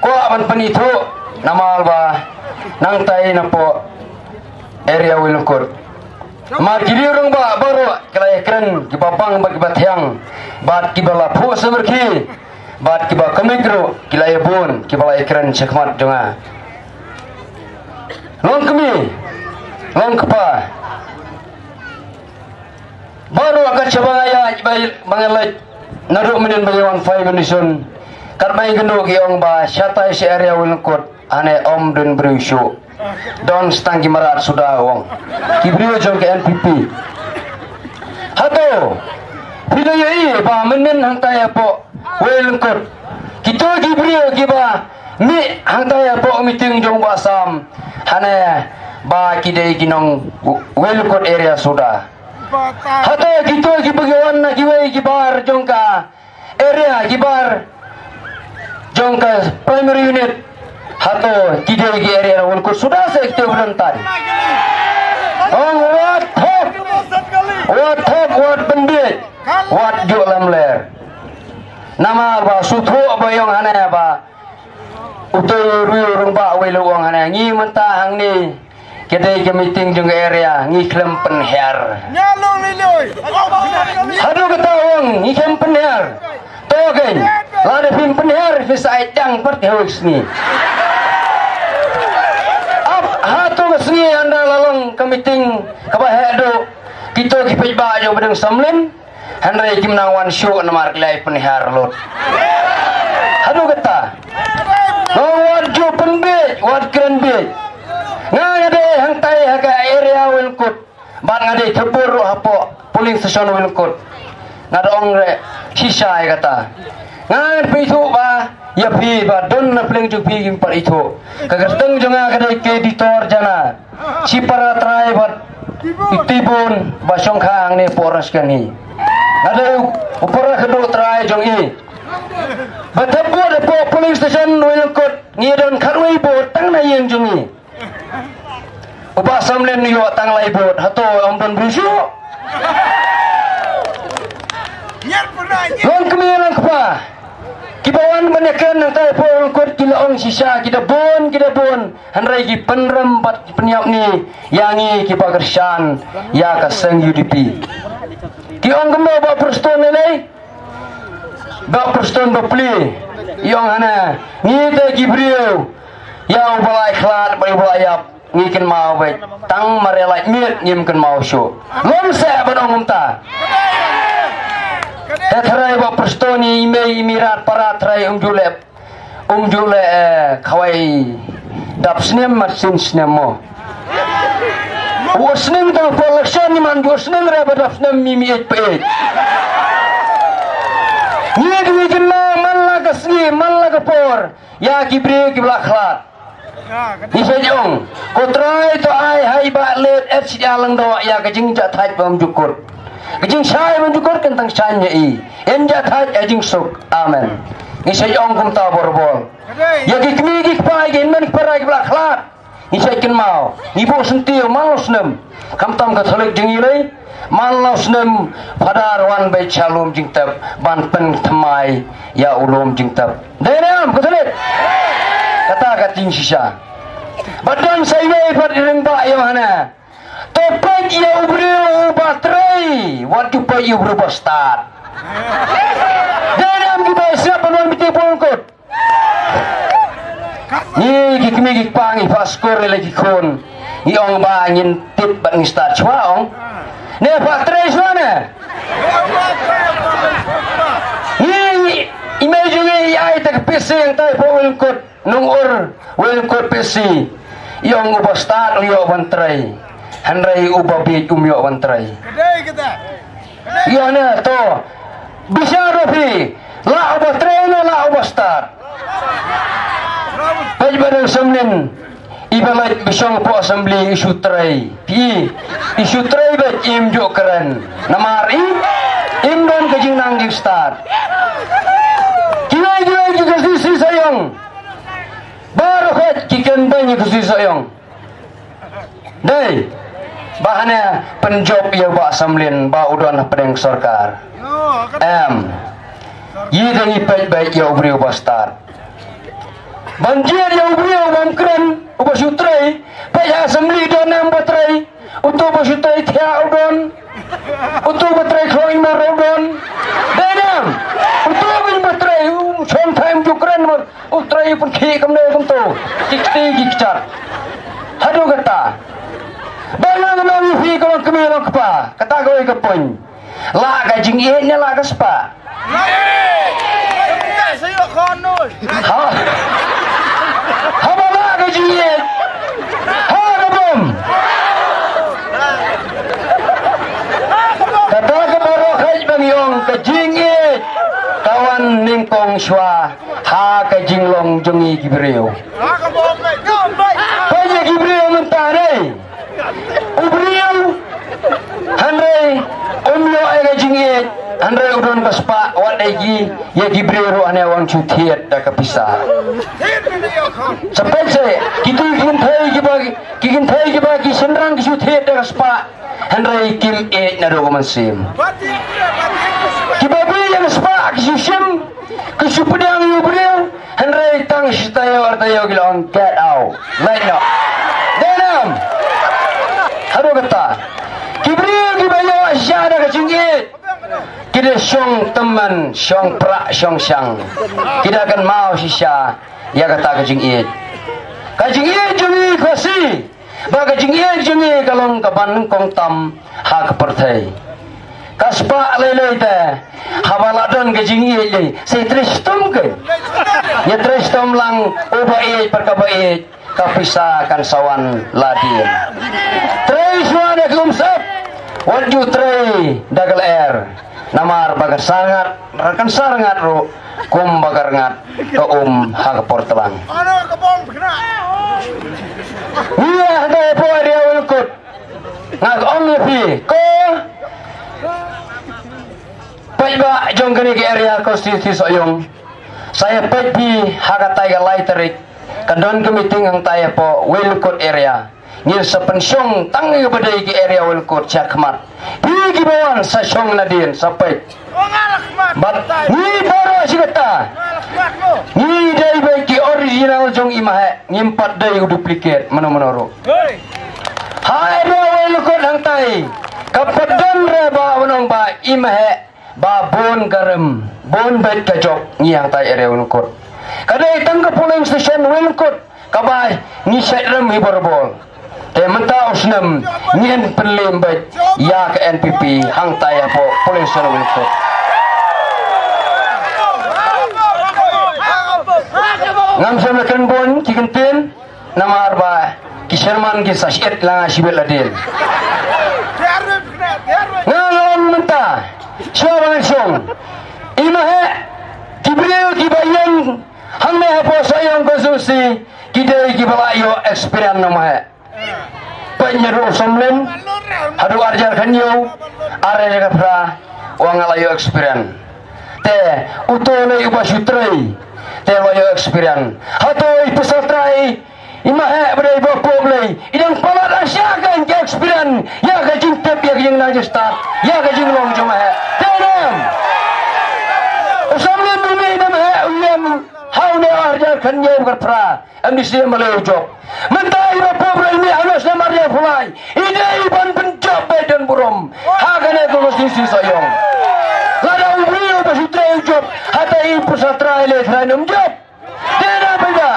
ko aman panito namal ba nang tay na po area wilukot magilirong ba baru kalay kren gibabang bagibatyang bat kibala pu semerki bat kiba kamigro kilay bun kibala kren sekmat jonga long kami long kepa baru akan cabangaya bangalay naruk minin bayawan fay manusun karmay genduk yung ba syatay si area wilukot ane om dun berusu don stang gimarat sudah wong kibrio jong ke NPP hato video ye ba menen hang tay po wilukot kita kibrio kiba mi hang tay po meeting jong basam hane ba kidai kinong wilukot area sudah hato kita kibagawan na kiway kibar jongka area kibar jongka primary unit hato kidai ki area wilukot sudah sekte berantan what bendit what jualam ler nama ba sutho ba yung hane ba utoy ruyurung ba wilukong hane ngi mentah hang ni kedai ke meeting jong area ngiklem penher hadu ketawang ngiklem penher togen lada pin penher fisai dang part hawis ni ap hatu kesni anda lalong ke meeting kabahado kita kipej ba jo bedeng samlen handai kimnawan show namar klai penher lot hadu kata wat jo penbet wat kren bet ngade hang tay haga area wilukot ban ngade tebur hapo polling station wilukot ngadong re sisa kata ngan pitu ba ya pi ba don na pleng ju pi gimpar itu kagerteng jonga kade ke editor jana si para trai bat itibun ba songkhang ni poras kani ngade upara kedo trai jong i batebur po polling station wilukot ngidon kharwei bo tang na yeng jongi ubah samlen yo tang laibot hato ombon brusu long kemilang kepa kibawan menekan nang tay pol kot kilaong sisa kita bon hanrai ki penrem bat penyap ni yangi ki pagersan ya kaseng UDP ki ong gembo ba perston nilai ba perston ba pli yong hana ni te ki brio ya balai khlat bai balayap ngikin mau baik tang marelai miet ngimken mau show lom se badong umta tetherai ba prestoni imirat para trai umjule khawai dap snem masin snemo wasnem ta election man wasnem ra ba dap snem mimi et pe ni dikin man la kasni man la kapor ya kibre kibla khlat Isajong, kotrai to ai hai ba let et sialang do ya kajing ja thai pam jukur. Kajing sai pam jukur kentang sai nya i. En ja thai ajing suk. Amen. Isajong kum ta borbol. Ya kikmi kik pai gen men parai kibla khlat. Isai kin mau. Ibu sentiu malos nem. Kam tam ka tholek jing ilai. Malos nem padar wan bai chalum jing tab ban pen thamai ya ulum jing tab. Denam kotholet. Kata kating sisa badan saya berdering ba yang mana topek ya ubrio baterai waktu pa ya ubrio start dalam kita siapa non miti pongkot ni kikmi kikpangi paskor lagi kon iong ba ngintip bang start chwaong ne baterai sana ni image ni ai tak PC yang tai pongkot nungur wilukot PC yung ubastar liyo bantray hanray ubabit umyo bantray yan na to bisyaro pi la ubastray na la ubastar pajbarang samnin ibalat bisyong po assembly isu tray isu tray bat imjo keren namari imdon kajing nangging start kiwai juga sisi sayang baru kat kikan banyak kesusah yang deh bahannya penjob ya pak samlin ba udan pedeng sarkar yi dengi baik ya ubri bastar banjir yang beliau bangkren ubah sutrai payah semli donam batrai untuk basutrai tiap udon untuk batrai kloi marodon denam untuk bin batrai sometime jukran utrai pun ki kamne kumto kikti kikcar hadu kata balang nami fi kalau kemelo kepa kata kau kepon lah gajing nya lah kaspa ha habala gajing ha kabum kata ke baru kaj bangyong gajing kawan ningkong shwa ha gajing long jungi gibreo paya gibreo mentare ubriu handai umyo ay gajing handai udon kaspa wadai ya gibrero ane wang cutiet da kapisa sampai se kitu kikin thai bagi senrang cutiet da kaspa handai kim na do mansim kibabi yang kaspa kisusim kisupedang yubreu handai tang sitayo artayo gilong get out right now denam hado kata kibreu kibayo asyada kacingit kita syong teman, syong prak, syong syang. Kita akan mau sisa. Ya kata kajing it. Kajing it jumi kasi. Ba kajing it jumi kalong kapan kong tam ha kepertai. Kaspa lelai te. Habaladon kajing it le. Saya tristum ke. Ya tristum lang ubai perkabai kapisakan sawan ladin. Triswan kumsap. Waju tray dagal air. Namar bagar sangat rakan sangat ro kum bagar ngat ke ha portelang iya ada po dia ulkut ngak pi ko paiba jong kene ke area konstitusi soyong saya pergi hakatai ga laiterik kadon ke meeting ang taya po ulkut area ngil sa pensyong tangi badai ke area ulkut cakmat higi bawan sa syong nadin sampai bat ni baru sigata ni dai bagi original jong imahe ngimpat dai duplicate mano-manoro hai dua ulkut hang tai kapadan re ba unong ba imahe ba bon garam bon bet kajok ni hang tai area ulkut kadai tangga polling station ulkut kabai ni sedram hiborbol mentau senam nyen penlembet ya ke NPP hang taya po polisi ulkut ngam semakan bon kikentin nama arba kisherman ki sashit langa sibel adil ngam menta siapa langsung imahe kibriu kibayang hang me po sayang konsusi kidai kibalayo experience nama penyeru somlin hadu arjar kanyo are jaga pra wang alayo experience te utole ubasutrai te layo experience hatoi pesatrai imahe berdai bopo blai idang palat asyakan ke experience ya gajing tep ya gajing najistat ya gajing long jumahe tenam somlin bumi namahe uyam haune arjar kanyo berpra amnisi malayo job mentai bopo blai ni anas namarnya fulai ide iban penjob badan burom hagane konstitusi soyong lada ubrio basutrai job hatai pusatra ile ranum job dena beda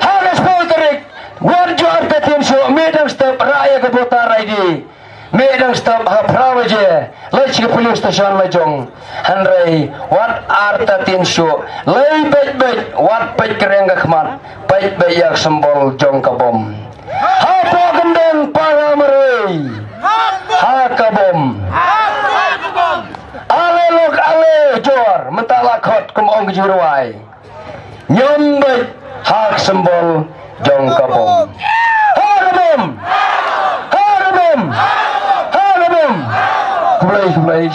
hagas polterik warjo artatin so medang step raya kebota raidi medang step haprawaje lech ke police station lajong handrai wat artatin so lei bet wat pej kereng khmat pej yak sembol jong kabom apa gendeng para merei ha kabom ale lok ale jor mentala khot kumong juruai nyombet hak sembol jong kabom ha kabom kublai